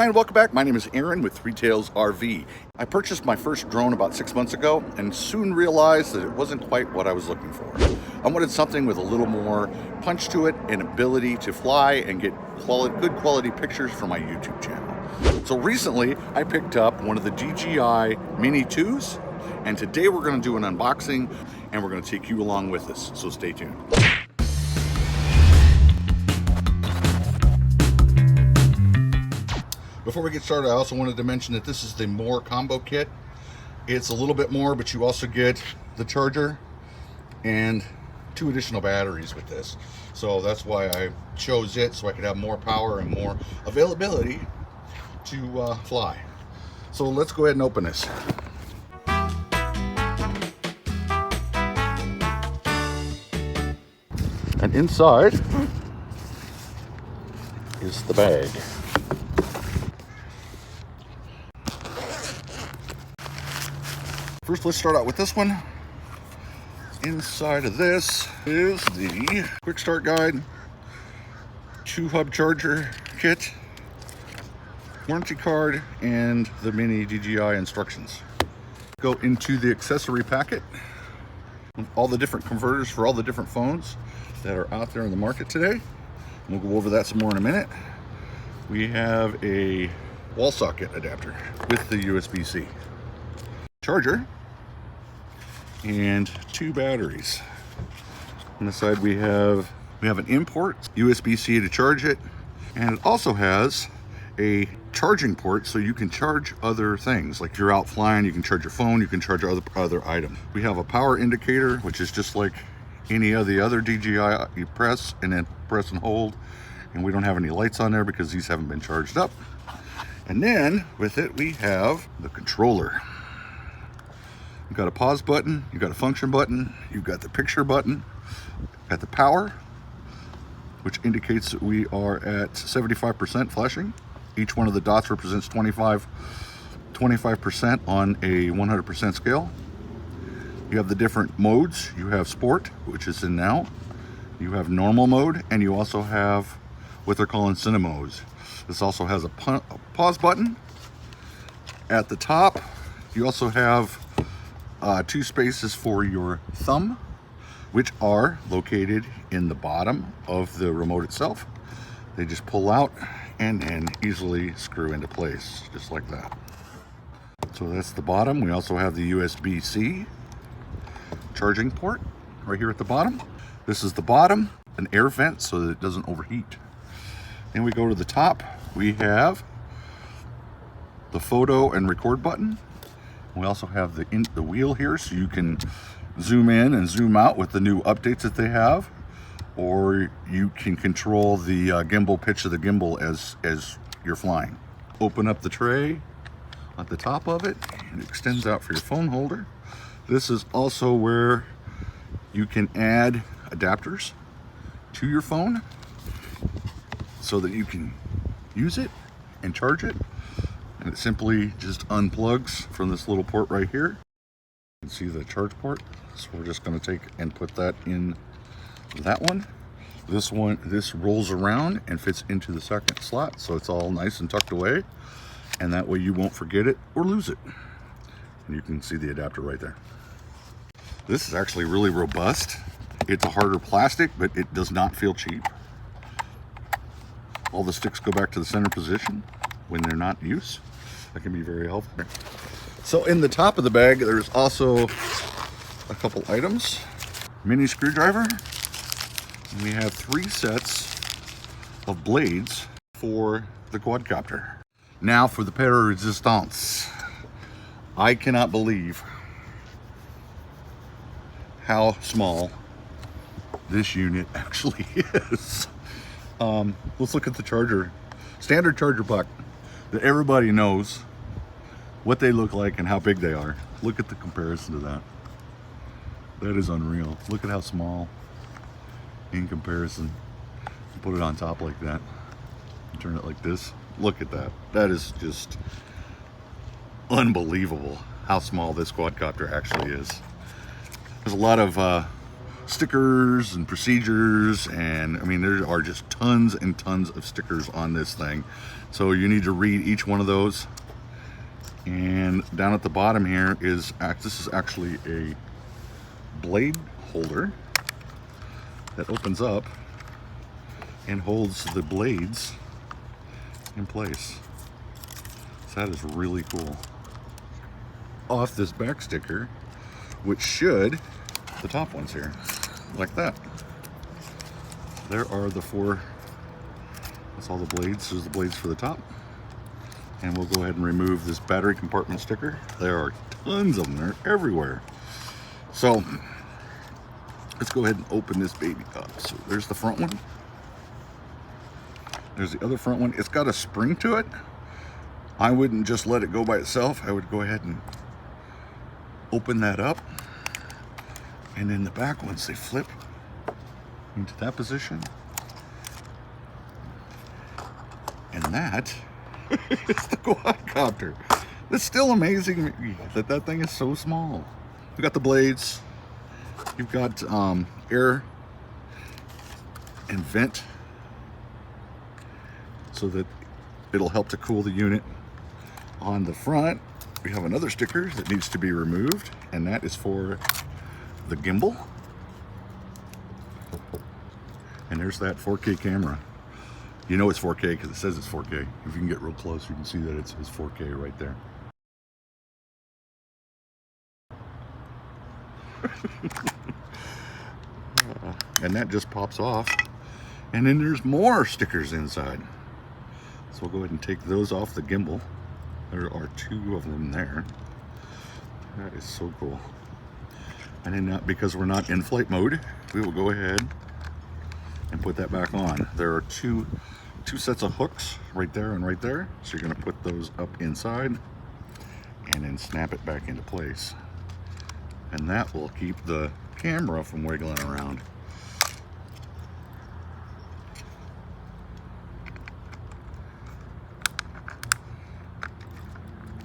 Hi and welcome back. My name is Aaron with Three Tails RV. I purchased my first drone about 6 months ago and soon realized that it wasn't quite what I was looking for. I wanted something with a little more punch to it and ability to fly and get good quality pictures for my YouTube channel. So recently I picked up one of the DJI Mini 2s, and today we're going to do an unboxing and we're going to take you along with us. So stay tuned. Before we get started, I also wanted to mention that this is the More combo kit. It's a little bit more, but you also get the charger and 2 additional batteries with this. So that's why I chose it, so I could have more power and more availability to fly. So let's go ahead and open this. And inside is the bag. First, let's start out with this one. Inside of this is the quick start guide, 2 hub charger kit, warranty card, and the mini DJI instructions. Go into the accessory packet with all the different converters for all the different phones that are out there in the market today. We'll go over that some more in a minute. We have a wall socket adapter with the USB-C charger and 2 batteries. On the side we have an import USB-C to charge it, and it also has a charging port so you can charge other things. Like if you're out flying, you can charge your phone, you can charge other items. We have a power indicator, which is just like any of the other DJI. You press and then press and hold, and we don't have any lights on there because these haven't been charged up. And then with it we have the controller. You've got a pause button, you've got a function button, you've got the picture button, got the power, which indicates that we are at 75% flashing. Each one of the dots represents 25% on a 100% scale. You have the different modes. You have sport, which is in now. You have normal mode, and you also have what they're calling cinema modes. This also has a pause button. At the top, you also have 2 spaces for your thumb, which are located in the bottom of the remote itself. They just pull out and then easily screw into place, just like that. So that's the bottom. We also have the USB-C charging port right here at the bottom. This is the bottom, an air vent so that it doesn't overheat. Then we go to the top. We have the photo and record button. We also have the wheel here, so you can zoom in and zoom out with the new updates that they have, or you can control the gimbal pitch of the gimbal as you're flying. Open up the tray at the top of it, and it extends out for your phone holder. This is also where you can add adapters to your phone so that you can use it and charge it. And it simply just unplugs from this little port right here. You can see the charge port. So we're just going to take and put that in that one. This rolls around and fits into the second slot, so it's all nice and tucked away. And that way you won't forget it or lose it. And you can see the adapter right there. This is actually really robust. It's a harder plastic, but it does not feel cheap. All the sticks go back to the center position when they're not in use. That can be very helpful. So in the top of the bag, there's also a couple items. Mini screwdriver. And we have 3 sets of blades for the quadcopter. Now for the pair resistance. I cannot believe how small this unit actually is. Let's look at the charger. Standard charger puck that everybody knows what they look like and how big they are. Look at the comparison to that. That is unreal. Look at how small in comparison. Put it on top like that. Turn it like this. Look at that. That is just unbelievable how small this quadcopter actually is. There's a lot of stickers and procedures, and I mean there are just tons and tons of stickers on this thing, so you need to read each one of those. And down at the bottom here is, this is actually a blade holder that opens up and holds the blades in place. So that is really cool. Off this back sticker, which should, the top ones here, like that. There are the 4, that's all the blades. There's the blades for the top. And we'll go ahead and remove this battery compartment sticker. There are tons of them, they're everywhere. So let's go ahead and open this baby up. So there's the front one. There's the other front one. It's got a spring to it. I wouldn't just let it go by itself. I would go ahead and open that up. And then the back ones, they flip into that position. And that is the quadcopter. It's still amazing that that thing is so small. You've got the blades. You've got air and vent so that it'll help to cool the unit. On the front, we have another sticker that needs to be removed, and that is for the gimbal. And there's that 4K camera. You know it's 4K because it says it's 4K. If you can get real close, you can see that it's 4K right there. And that just pops off. And then there's more stickers inside. So we'll go ahead and take those off the gimbal. There are 2 of them there. That is so cool. And then because we're not in flight mode, we will go ahead and put that back on. There are two sets of hooks right there and right there. So you're gonna put those up inside and then snap it back into place. And that will keep the camera from wiggling around.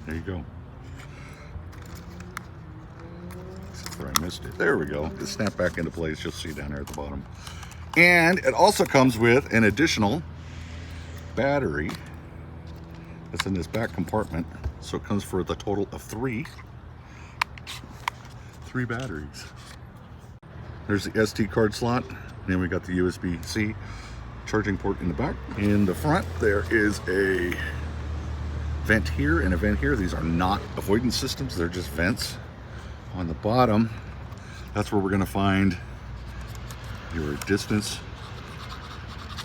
There you go. Except for I missed it. There we go. It snapped back into place. You'll see down there at the bottom. And it also comes with an additional battery that's in this back compartment. So it comes for the total of 3 batteries. There's the SD card slot. And then we got the USB-C charging port in the back. In the front, there is a vent here and a vent here. These are not avoidance systems, they're just vents. On the bottom, that's where we're going to find your distance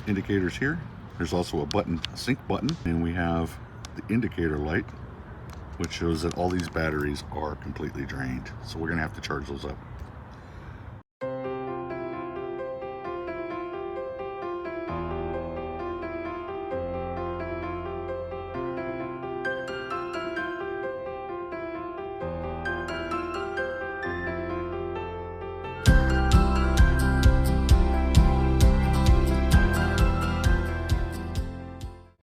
indicators here. There's also a button, a sync button, and we have the indicator light, which shows that all these batteries are completely drained. So we're going to have to charge those up.